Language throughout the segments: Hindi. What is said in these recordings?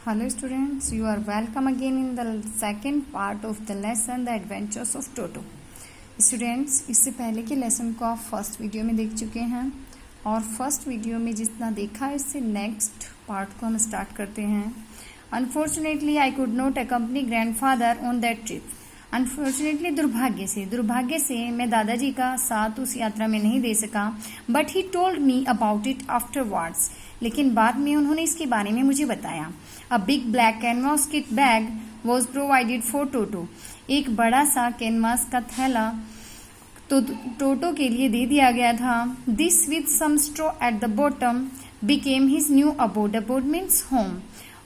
Hello students, you are welcome again in the second part of the lesson The Adventures of Toto. Students, इससे पहले के लेसन को आप फर्स्ट वीडियो में देख चुके हैं और फर्स्ट वीडियो में जितना देखा है इससे नेक्स्ट पार्ट को हम स्टार्ट करते हैं. Unfortunately I could not accompany grandfather on that trip. Unfortunately दुर्भाग्य से मैं दादाजी का साथ उस यात्रा में नहीं दे सका. But he told me about it afterwards. लेकिन बाद में उन्होंने इसके बारे में मुझे बताया. A big black canvas kit bag was provided for Toto. एक बड़ा सा कैनवास का थैला तो टोटो के लिए दे दिया गया था. This with some straw at the bottom became his new abode. Abode means home.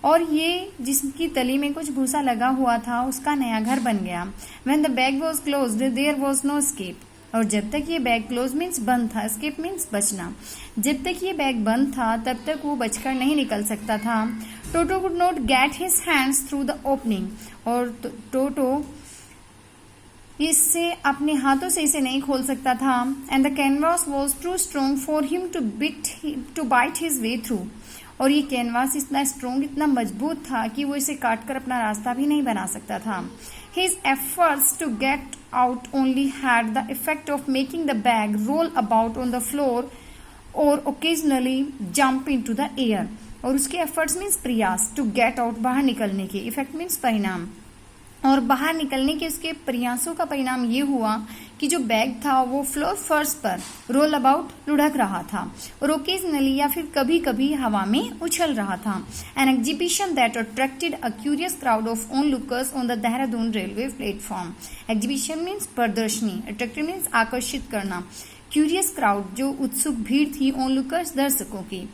और ये जिसकी तली में कुछ भूसा लगा हुआ था उसका नया घर बन गया. When the bag was closed there was no escape. और जब तक ये बैग क्लोज मीन्स बंद था, एस्केप मीन्स बचना. जब तक ये बैग बंद था तब तक वो बचकर नहीं निकल सकता था. Toto could not get his hands through the opening. और टोटो इससे अपने हाथों से इसे नहीं खोल सकता था. And the canvas was too strong for him to bite his way through. और ये कैनवास इतना स्ट्रॉन्ग, इतना मजबूत था कि वो इसे काटकर अपना रास्ता भी नहीं बना सकता था. His efforts to get out only had the effect of making the bag roll about on the floor or occasionally jump into the air. और उसके efforts means प्रयास, to get out बाहर निकलने के, effect means परिणाम. और बाहर निकलने के उसके प्रयासों का परिणाम ये हुआ कि जो बैग था वो फ्लोर फर्श पर रोल अबाउट लुढ़क रहा था और ओकेजनली या फिर कभी कभी हवा में उछल रहा था. An exhibition that attracted a curious crowd of on lookers on the Dehradun railway platform. Exhibition means प्रदर्शनी, अट्रैक्टिव मीन्स आकर्षित करना, क्यूरियस क्राउड जो उत्सुक भीड़ थी, ऑन लुकर्स दर्शकों की.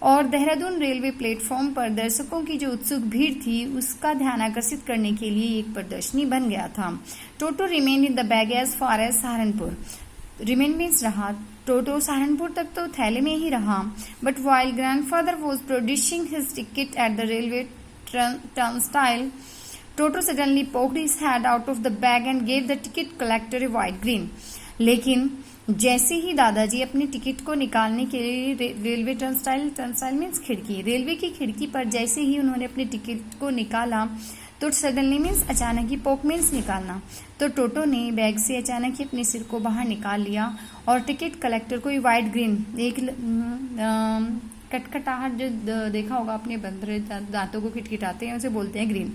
और देहरादून रेलवे प्लेटफॉर्म पर दर्शकों की जो उत्सुक भीड़ थी उसका ध्यान आकर्षित करने के लिए एक प्रदर्शनी बन गया था. Toto remain in the bag as far as Saharanpur. Remain means रहा. टोटो सहारनपुर तक तो थैले में ही रहा. But while grandfather was producing his ticket at the railway turnstile, Toto suddenly poked his head out of the bag and gave the ticket collector a wide grin. लेकिन जैसे ही दादाजी अपनी टिकट को निकालने के लिए रेलवे टर्नस्टाइल मीन्स खिड़की, रेलवे की खिड़की पर जैसे ही उन्होंने अपनी टिकट को निकाला तो सडनली मीन्स अचानक ही, पोक मीन्स निकालना. तो टोटो ने बैग से अचानक ही अपने सिर को बाहर निकाल लिया और टिकट कलेक्टर को व्हाइट ग्रीन, एक कटकटाहट जो देखा होगा अपने बंदर दांतों को खिटखिटाते हैं उसे बोलते हैं ग्रीन.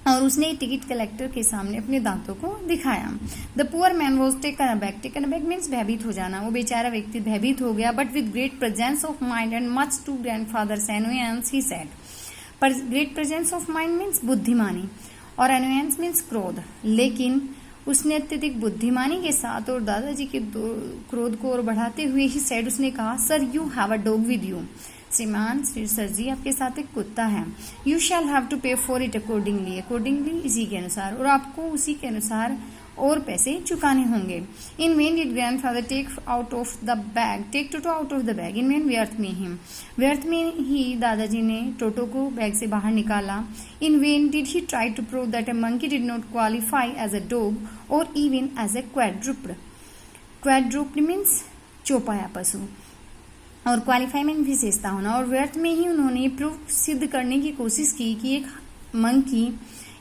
और उसने टिकट कलेक्टर के सामने अपने दांतों को दिखाया. The poor man was taken aback. Taken aback means भयभीत हो जाना. वो बेचारा व्यक्ति भयभीत हो गया. But with great presence of mind and much to grandfather's annoyance he said. पर great presence of mind means बुद्धिमानी और एनोयंस मीन्स क्रोध. लेकिन उसने अत्यधिक बुद्धिमानी के साथ और दादाजी के क्रोध को और बढ़ाते हुए ही सेड, उसने कहा, sir you have a dog with you. श्रीमान सर जी, आपके साथ एक कुत्ता है. यू शैल हैव टू पे फॉर इट अकॉर्डिंगली. अकॉर्डिंगली इसी के अनुसार, और आपको उसी के अनुसार और पैसे चुकाने होंगे. In vain did grandfather take Toto out of the bag. In vain व्यर्थ में ही, व्यर्थ में ही दादाजी ने टोटो को बैग से बाहर निकाला. In vain did he try to prove that a monkey did not qualify as a dog or even as a quadruped. Quadruped means चौपाया पशु और क्वालिफाई में विशेषता होना. और व्यर्थ में ही उन्होंने प्रूफ सिद्ध करने की कोशिश की कि एक मंकी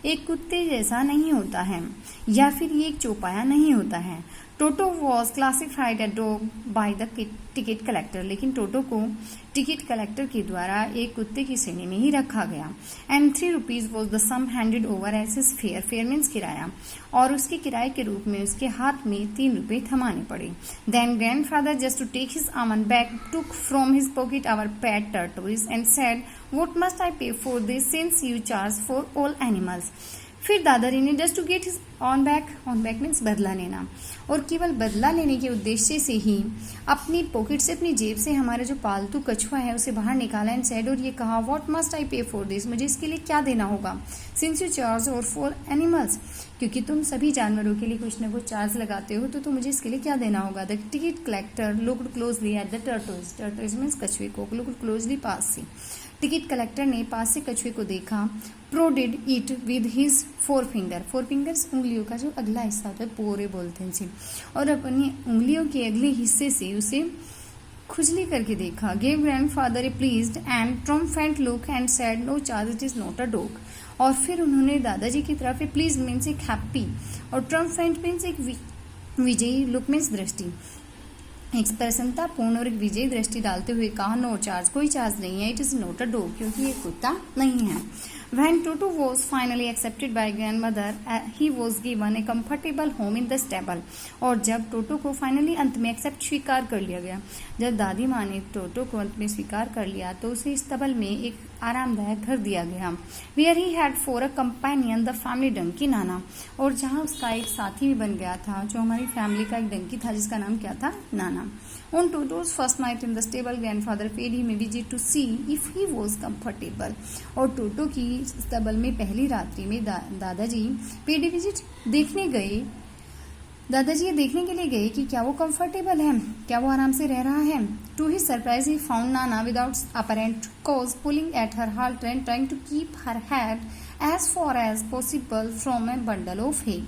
एक कुत्ते जैसा नहीं होता है या फिर ये एक चौपाया नहीं होता है. Toto was classified a dog by the ticket collector. लेकिन टोटो को टिकट कलेक्टर के द्वारा एक कुत्ते की श्रेणी में ही रखा गया. And 3 rupees was the sum handed over as his fare. Fare means किराया. और उसके किराए के रूप में उसके हाथ में 3 रुपए थमाने पड़े. Then grandfather just to take his almond bag took from his pocket our pet tortoise and said, what must I pay for this since you charge for all animals. फिर दादाजी ने just to get his own back means बदला लेना, और केवल बदला लेने के उद्देश्य से ही अपनी पॉकेट से, अपनी जेब से हमारा जो पालतू कछुआ है उसे बाहर निकाला. एंड सेड, और ये कहा, व्हाट मस्ट आई पे फॉर दिस. मुझे इसके लिए क्या देना होगा. सिंस यू चार्ज और फॉर एनिमल्स. क्योंकि तुम सभी जानवरों के लिए कुछ न कुछ चार्ज लगाते हो तो मुझे इसके लिए क्या देना होगा. The ticket collector looked closely at the tortoise. Tortoise means कछुए को. लुक्ड क्लोजली पास से. टिकट कलेक्टर ने पास से कछुए को देखा. Prodded it with his 4 finger. 4 fingers उंगलियों का जो अगला हिस्सा होता है, पोरे बोलते हैं जी. और अपनी उंगलियों के अगले हिस्से से उसे खुजली करके देखा. Gave grandfather a pleased and triumphant look and said, "No charge, it is not a dog." और फिर उन्होंने दादाजी की तरफ एक प्लीज मीन्स एक हैप्पी और ट्रम्फेंट मीन्स एक विजयी लुक मीन्स दृष्टि, एक प्रसन्नतापूर्ण और एक विजयी दृष्टि डालते हुए कहा, नो चार्ज, कोई चार्ज नहीं है, it is not a dog, क्योंकि ये कुत्ता नहीं है. When Toto was finally accepted by grandmother, he was given a comfortable home in the stable. और जब टोटो को फाइनली अंत में एक्सेप्ट स्वीकार कर लिया गया, जब दादी माँ ने टोटो को अंत में स्वीकार कर लिया तो उसे स्तबल में एक आरामदायक घर दिया गया. Where he had for a companion the family donkey नाना, और जहाँ उसका एक साथी भी बन गया था, जो हमारी फैमिली का एक डंकी था जिसका नाम क्या था, नाना. On Toto's first night in the stable, grandfather paid him a visit to see if he was comfortable. और टोटो की stable में पहली रात्रि में दादाजी पेड विजिट देखने गए. दादाजी ये देखने के लिए गए कि क्या वो कंफर्टेबल है, क्या वो आराम से रह रहा है. To his surprise he found Nana without apparent cause pulling at her halter and trying to keep her head as far as possible from a bundle of hay.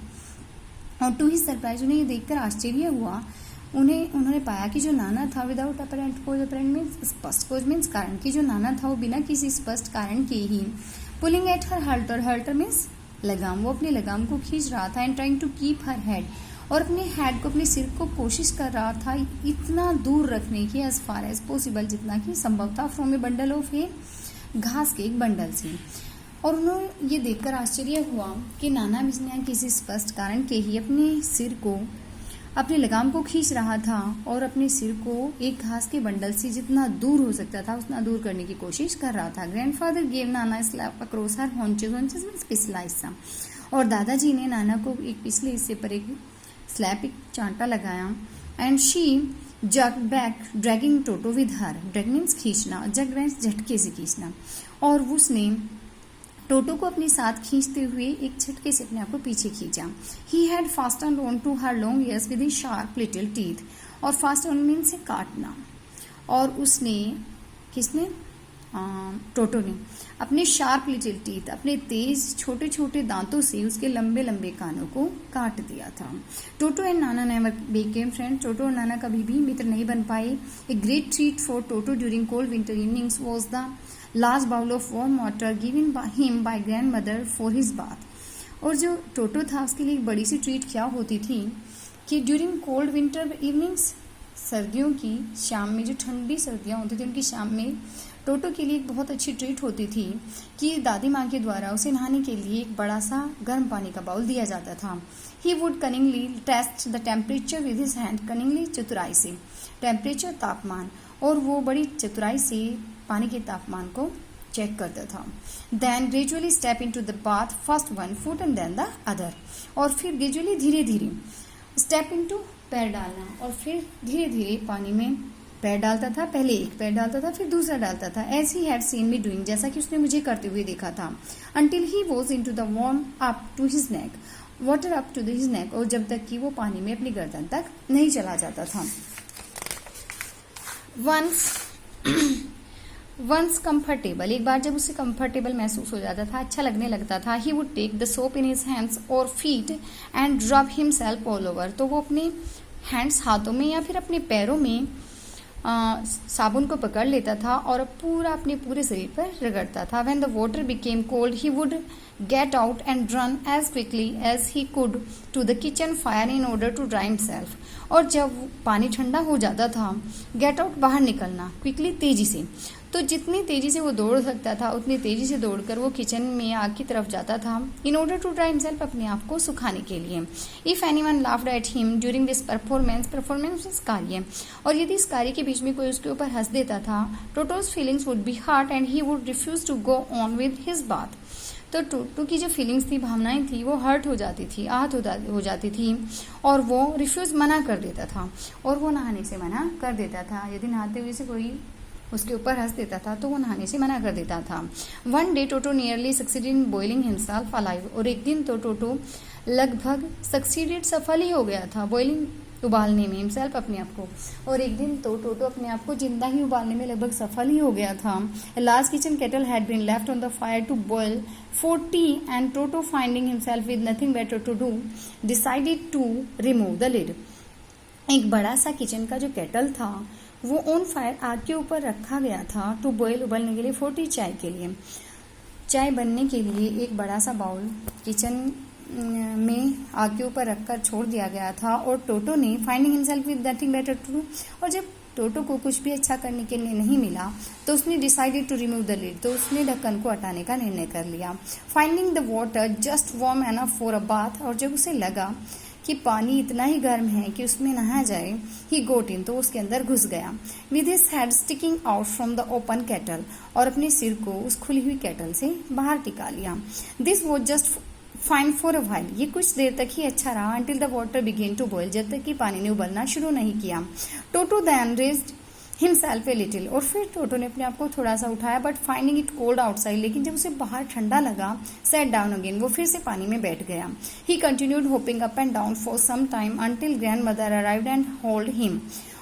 और टू हिज सरप्राइज उन्हें ये देखकर आश्चर्य हुआ, उन्होंने पाया कि जो नाना था विदाउट अपरेंट कोज, अपरेंट मीन्स स्पष्ट, कोज मीन्स कारण, कि जो नाना था वो बिना किसी स्पष्ट कारण के ही pulling at her halter, halter means लगाम, वो अपने लगाम को खींच रहा था. And trying to keep her head, और अपने हेड को, अपने सिर को कोशिश कर रहा था इतना दूर रखने की, एज फार एज पॉसिबल, जितना कि संभव था, फ्रॉम ए बंडल ऑफ हे, घास के एक बंडल से. और उन्हें ये देखकर आश्चर्य हुआ कि नाना बिना किसी स्पष्ट कारण के ही अपने सिर को, अपने लगाम को खींच रहा था और अपने सिर को एक घास के बंडल से जितना दूर हो सकता था उतना दूर करने की कोशिश कर रहा था. ग्रैंडफादर गेव नाना स्लैप अक्रॉस हर हॉन्चेस, हॉन्चेस मीन्स पिछला हिस्सा, और दादाजी ने नाना को एक पिछले हिस्से पर एक स्लैप, एक चांटा लगाया. And she jug back dragging toto with her, drag means खींचना, जग मीन्स झटके से खींचना, और उसने टोटो को अपने साथ खींचते हुए एक झटके से अपने आप को पीछे खींचा. He had fasten on to her long ears with sharp little teeth, और फास्ट ऑन मीन से काटना, और उसने, किसने, टोटो ने अपने शार्प लिटिल टीथ, अपने तेज छोटे छोटे दांतों से उसके लंबे लंबे कानों को काट दिया था. Toto and Nana never became friend, Toto और नाना कभी भी मित्र नहीं बन पाए. A great treat for Toto during cold winter evenings was the large bowl of warm water given him by grandmother for his bath. और जो टोटो था उसके लिए एक बड़ी सी ट्रीट क्या होती थी कि ड्यूरिंग कोल्ड विंटर इवनिंग्स, सर्दियों की शाम में, जो ठंडी सर्दियाँ होती थी उनकी शाम में टोटो के लिए एक बहुत अच्छी ट्रीट होती थी कि दादी माँ के द्वारा उसे नहाने के लिए एक बड़ा सा गर्म पानी का बाउल दिया जाता था. He would cunningly test the temperature with his hand, cunningly चतुराई से, टेम्परेचर तापमान, और वो बड़ी चतुराई से पानी के तापमान को चेक करता था. Then gradually step into the bath, first one foot and then the other, और फिर ग्रेजुअली धीरे धीरे स्टेप इन टू पैर डालना, और फिर धीरे धीरे पानी में पैर डालता था. पहले एक पैर डालता था फिर दूसरा डालता था. As he had seen me doing, जैसा कि उसने मुझे करते हुए देखा था. Until he was into the warm up to his neck, water up to his neck, और जब तक कि वो पानी में अपनी गर्दन तक नहीं चला जाता था. वंस कंफर्टेबल, एक बार जब उसे कंफर्टेबल महसूस हो जाता था, अच्छा लगने लगता था, he would take the soap in his hands और feet and rub himself all over, तो वो अपने हैंड्स, हाथों में या फिर अपने पैरों में साबुन को पकड़ लेता था और पूरा अपने पूरे शरीर पर रगड़ता था. When the water became cold he would get out and run as quickly as he could to the kitchen fire in order to dry himself, और जब पानी ठंडा हो जाता था, गेट आउट बाहर निकलना, क्विकली तेजी से, तो जितनी तेजी से वो दौड़ सकता था उतनी तेजी से दौड़कर वो किचन में आग की तरफ जाता था, in order to dry himself, अपने आप को सुखाने के लिए. If anyone laughed at him during this performance कार्य, और यदि इस कार्य के बीच में कोई उसके ऊपर हंस देता था, Toto's feelings would be hurt and he would refuse to go on with his bath, तो टोटो की जो फीलिंग्स थी, भावनाएं थी, वो हर्ट हो जाती थी, आहत हो जाती थी, और वो रिफ्यूज मना कर देता था, और वो नहाने से मना कर देता था. यदि नहाते हुए से कोई उसके ऊपर हंस देता था तो वो नहाने से मना कर देता था. One day toto nearly succeeded in boiling himself alive, और एक दिन तो टोटो लगभग सक्सीडेड, सफल ही हो गया था, बॉइलिंग, उबालने में, हिमसेल्फ, अपने आप को, और एक दिन तो टोटो अपने आप को जिंदा ही उबालने में लगभग सफल ही हो गया था. Large kitchen kettle had been left on the fire to boil for tea and Toto finding himself with nothing better to do decided to remove the lid. एक बड़ा सा किचन का जो केटल था वो ऑन फायर आग के ऊपर रखा गया था टू बॉयल उबलने के लिए 40 चाय के लिए। चाय बनने के लिए एक बड़ा सा बाउल किचन में आग के ऊपर रखकर छोड़ दिया गया था और टोटो ने finding himself with nothing better to do, और जब टोटो को कुछ भी अच्छा करने के लिए नहीं मिला तो उसने decided to remove the lid, तो उसने ढक्कन को हटाने का निर्णय कर लिया। Finding the water just warm enough for a bath, और जब उसे लगा कि पानी इतना ही गर्म है कि उसमें नहा जाए, ही गोट इन, तो उसके अंदर घुस गया। With his head sticking out from the open kettle, और अपने सिर को उस खुली हुई केटल से बाहर टिका लिया। This was just fine for a while, ये कुछ देर तक ही अच्छा रहा, until the water began to boil, जब तक कि पानी ने उबलना शुरू नहीं किया। Toto then raised himself a little, और फिर टोटो ने अपने आप को थोड़ा सा उठाया, but finding it cold outside, लेकिन जब उसे बाहर ठंडा लगा, सेट डाउन अगेन, वो फिर से पानी में बैठ गया। He continued hopping up and down for some time until grandmother arrived and hold him,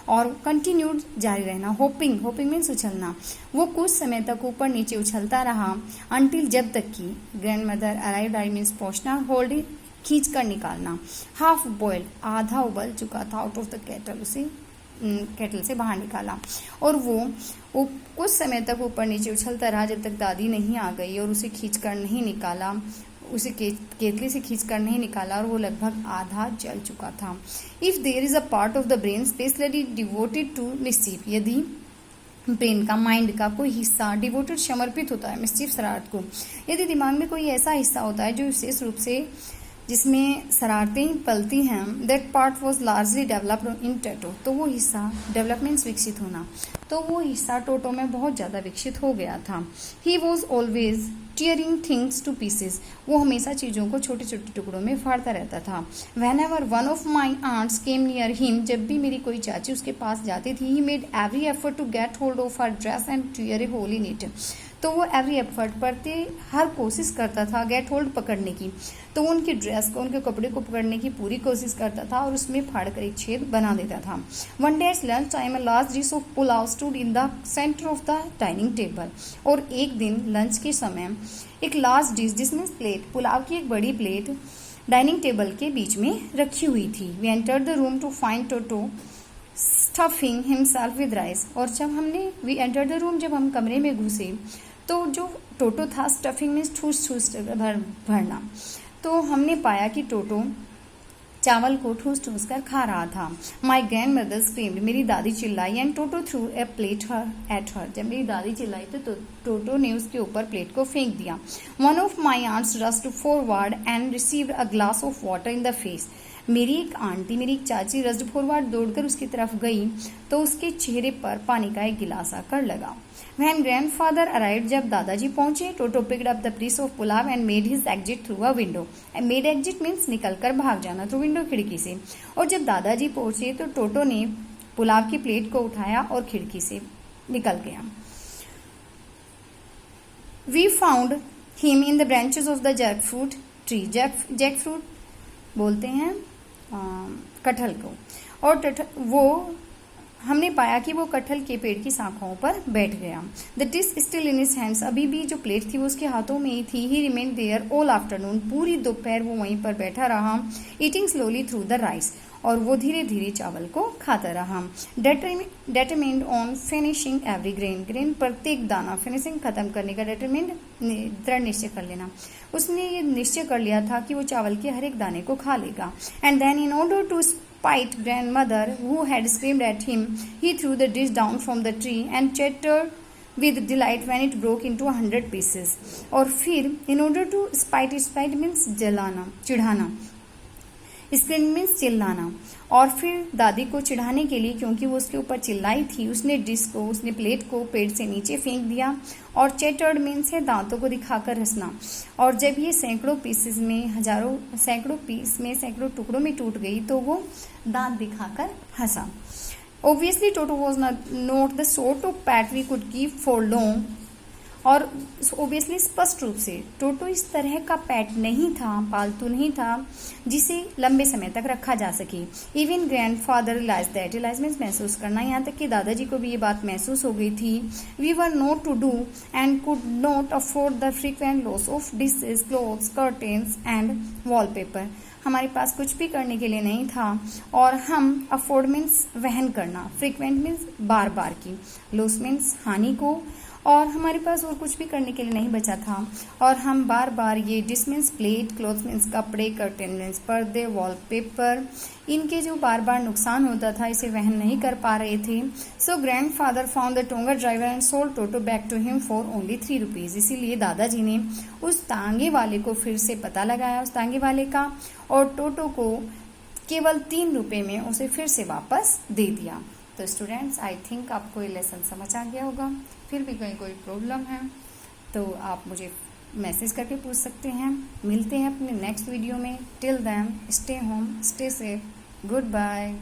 और कंटिन्यूड जारी रहना, होपिंग, होपिंग मीन्स उछलना, वो कुछ समय तक ऊपर नीचे उछलता रहा, अंटिल जब तक कि grand mother arrived, I means पहुंचना, होल्ड खींच कर निकालना, हाफ बॉइल्ड, आधा उबल चुका था, आउट ऑफ द केटल, उसे केटल से बाहर निकाला, और वो कुछ समय तक ऊपर नीचे उछलता रहा जब तक दादी नहीं आ गई और उसे खींच कर नहीं निकाला, उसे केतली से खींचकर नहीं निकाला, और वो लगभग आधा जल चुका था। If there is a part of the brain specially devoted to mischief, यदि ब्रेन का, माइंड का कोई हिस्सा डिवोटेड समर्पित होता है मिस्चीफ, शरारत को, यदि दिमाग में कोई ऐसा हिस्सा होता है जो विशेष रूप से जिसमें शरारतें पलती हैं, that part was largely developed in Toto, तो वो हिस्सा, डेवलपमेंट्स विकसित होना, तो वो हिस्सा टोटो में बहुत ज़्यादा विकसित हो गया था। He was always tearing things two pieces, वो हमेशा चीज़ों को छोटे छोटे टुकड़ों में फाड़ता रहता था। Whenever one of my aunts came near him, जब भी मेरी कोई चाची उसके पास जाती थी, he made every effort to get hold of her dress and tear a hole in it, तो वो एवरी एफर्ट करते हर कोशिश करता था गेट होल्ड पकड़ने की, तो वो उनकी ड्रेस को, उनके कपड़े को पकड़ने की पूरी कोशिश करता था और उसमें फाड़ कर एक छेद बना देता था। One day at lunch time a large dish of pulao stood in the centre of the dining table, और एक दिन लंच के समय एक लार्ज डिश, जिसमें प्लेट, पुलाव की एक बड़ी प्लेट डाइनिंग टेबल के बीच में रखी हुई थी। We entered the room to find Toto stuffing himself with rice, और वी एंटर्ड द रूम, जब हम कमरे में घुसे तो जो टोटो था, स्टफिंग में ठूस ठूस भरना, तो हमने पाया कि टोटो चावल को ठूस ठूस कर खा रहा था। माई ग्रैंड मदर स्क्रीम्ड, मेरी दादी चिल्लाई, and Toto through a plate at her, जब मेरी दादी चिल्लाई तो टोटो ने उसके ऊपर प्लेट को फेंक दिया। One of my aunts rushed forward and received a glass of water in the face, मेरी एक आंटी, मेरी एक चाची रस्ड फॉरवर्ड दौड़कर उसकी तरफ गई तो उसके चेहरे पर पानी का एक गिलास आकर लगा। When grandfather arrived, जब दादाजी पहुंचे, टोटो picked up the piece of pulao and made his exit through a window. And made exit means निकल कर भाग जाना, थ्रू विंडो, खिड़की से। और जब दादाजी पहुंचे तो टोटो ने पुलाव की प्लेट को उठाया और खिड़की से निकल गया। We found him in the branches of the jackfruit tree. jackfruit बोलते हैं कटहल को, और वो हमने पाया कि वो कटहल के पेड़ की शाखाओं पर बैठ गया। The dish still in his hands, अभी भी जो प्लेट थी वो उसके हाथों में ही थी। He remained there all afternoon, पूरी दोपहर वो वहीं पर बैठा रहा। Eating slowly through the rice, और वो धीरे धीरे चावल को खाता रहा। Determined on finishing every grain, प्रत्येक दाना, फिनिशिंग खत्म करने का, डेटरमिन्ड दृढ़ निश्चय कर लेना, उसने ये निश्चय कर लिया था कि वो चावल के हर एक दाने को खा लेगा। And then in order to spite grandmother who had screamed at him, he threw the dish down from the tree and chattered with delight when it broke into 100 pieces. और फिर in order to spite means जलाना, चिढ़ाना, स्क्रीम मीन्स चिल्लाना, और फिर दादी को चिढ़ाने के लिए, क्योंकि वो उसके ऊपर चिल्लाई थी, उसने डिश को, उसने प्लेट को पेड़ से नीचे फेंक दिया। और चैटर्ड मीन्स है दांतों को दिखाकर हंसना, और जब ये सैकड़ों पीसेस में, सैकड़ों पीस में, सैकड़ों टुकड़ों में टूट गई तो वो दांत दिखाकर हंसा। Obviously Toto was not the sort of pet we could keep for long, और ओबियसली स्पष्ट रूप से टोटो इस तरह का पेट नहीं था, पालतू नहीं था जिसे लंबे समय तक रखा जा सके। Even grandfather realise that, realise means महसूस करना, यहाँ तक कि दादाजी को भी ये बात महसूस हो गई थी। We were not to do and could not afford the frequent loss of dishes, clothes, curtains and wallpaper, हमारे पास कुछ भी करने के लिए नहीं था, और हम अफोर्ड मीन्स वहन करना, फ्रीक्वेंट मीन्स बार बार की, लॉस मीन्स हानि को, और हमारे पास और कुछ भी करने के लिए नहीं बचा था, और हम बार बार ये dish means plate, cloth means कपड़े, कर्टेन मीन्स पर्दे, वॉलपेपर, इनके जो बार बार नुकसान होता था इसे वहन नहीं कर पा रहे थे। So grandfather found the tonga driver and sold Toto back to him for only 3 rupees. इसीलिए दादाजी ने उस तांगे वाले को फिर से पता लगाया, उस तांगे वाले का, और टोटो को केवल 3 रुपए में उसे फिर से वापस दे दिया। तो स्टूडेंट्स, आई थिंक आपको ये लेसन समझ आ गया होगा। फिर भी कहीं कोई प्रॉब्लम है तो आप मुझे मैसेज करके पूछ सकते हैं। मिलते हैं अपने नेक्स्ट वीडियो में। Till then stay home, stay safe, good bye.